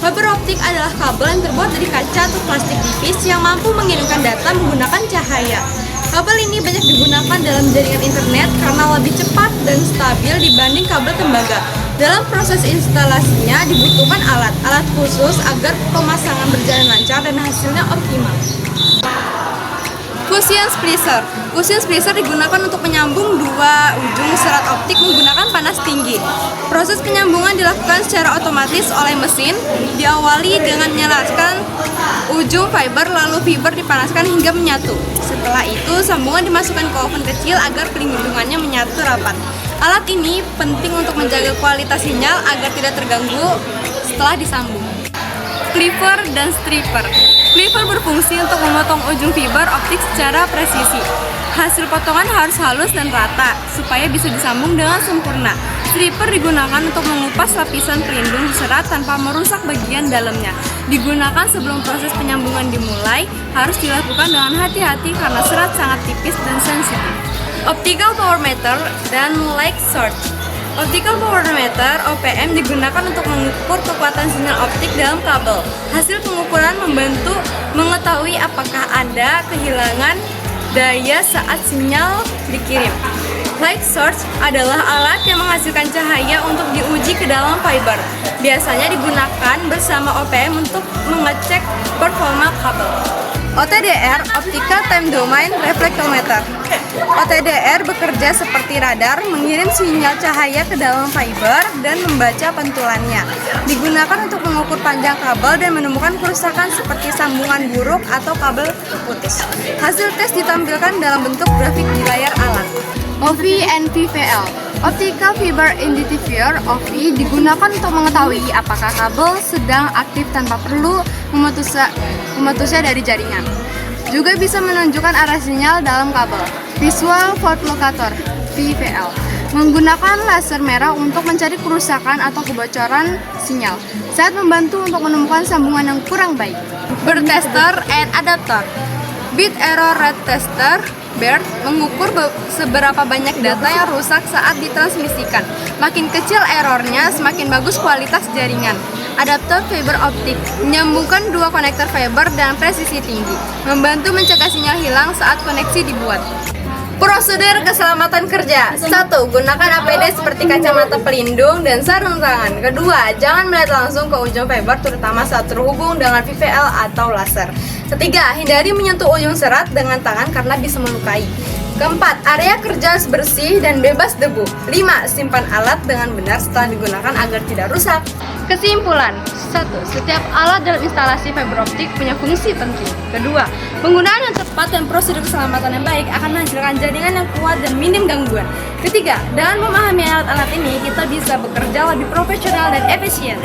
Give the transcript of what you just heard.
Fiber optik adalah kabel yang terbuat dari kaca atau plastik tipis yang mampu mengirimkan data menggunakan cahaya. Kabel ini banyak digunakan dalam jaringan internet karena lebih cepat dan stabil dibanding kabel tembaga. Dalam proses instalasinya dibutuhkan alat khusus agar pemasangan berjalan lancar dan hasilnya optimal. Fusion splicer. Fusion splicer digunakan untuk menyambung dua ujung serat optik menggunakan panas tinggi. Proses penyambungan dilakukan secara otomatis oleh mesin, diawali dengan menyalaskan ujung fiber lalu fiber dipanaskan hingga menyatu. Setelah itu, sambungan dimasukkan ke oven kecil agar pelindungannya menyatu rapat. Alat ini penting untuk menjaga kualitas sinyal agar tidak terganggu setelah disambung. Cleaver dan stripper. Cleaver berfungsi untuk memotong ujung fiber optik secara presisi. Hasil potongan harus halus dan rata supaya bisa disambung dengan sempurna. Stripper digunakan untuk mengupas lapisan pelindung serat tanpa merusak bagian dalamnya. Digunakan sebelum proses penyambungan dimulai, harus dilakukan dengan hati-hati karena serat sangat tipis dan sensitif. Optical power meter dan light source. Optical power meter (OPM) digunakan untuk mengukur kekuatan sinyal optik dalam kabel. Hasil pengukuran membantu mengetahui apakah ada kehilangan daya saat sinyal dikirim. Light source adalah alat yang menghasilkan cahaya untuk diuji ke dalam fiber. Biasanya digunakan bersama OPM untuk mengecek performa kabel. OTDR (Optical Time Domain Reflectometer). OTDR bekerja seperti radar, mengirim sinyal cahaya ke dalam fiber dan membaca pantulannya. Digunakan untuk mengukur panjang kabel dan menemukan kerusakan seperti sambungan buruk atau kabel putus. Hasil tes ditampilkan dalam bentuk grafik di layar alat. OV and VVL. Optical Fiber Identifier (OV) digunakan untuk mengetahui apakah kabel sedang aktif tanpa perlu memutusnya dari jaringan. Juga bisa menunjukkan arah sinyal dalam kabel. Visual Fault Locator (VFL) menggunakan laser merah untuk mencari kerusakan atau kebocoran sinyal saat membantu untuk menemukan sambungan yang kurang baik. Bird Tester and Adapter. Bit Error Rate Tester (BERT) mengukur seberapa banyak data yang rusak saat ditransmisikan. Makin kecil errornya, semakin bagus kualitas jaringan. Adaptor fiber optik menyambungkan dua konektor fiber dan presisi tinggi, membantu mencegah sinyal hilang saat koneksi dibuat. Prosedur keselamatan kerja. 1. Gunakan APD seperti kacamata pelindung dan sarung tangan. 2. Jangan melihat langsung ke ujung fiber terutama saat terhubung dengan VVL atau laser. 3. Hindari menyentuh ujung serat dengan tangan karena bisa melukai. 4. Area kerja harus bersih dan bebas debu. 5. Simpan alat dengan benar setelah digunakan agar tidak rusak. Kesimpulan. 1. Setiap alat dalam instalasi fiber optik punya fungsi penting. 2. Penggunaan yang tepat dan prosedur keselamatan yang baik akan menghasilkan jaringan yang kuat dan minim gangguan. 3. Dengan memahami alat-alat ini, kita bisa bekerja lebih profesional dan efisien.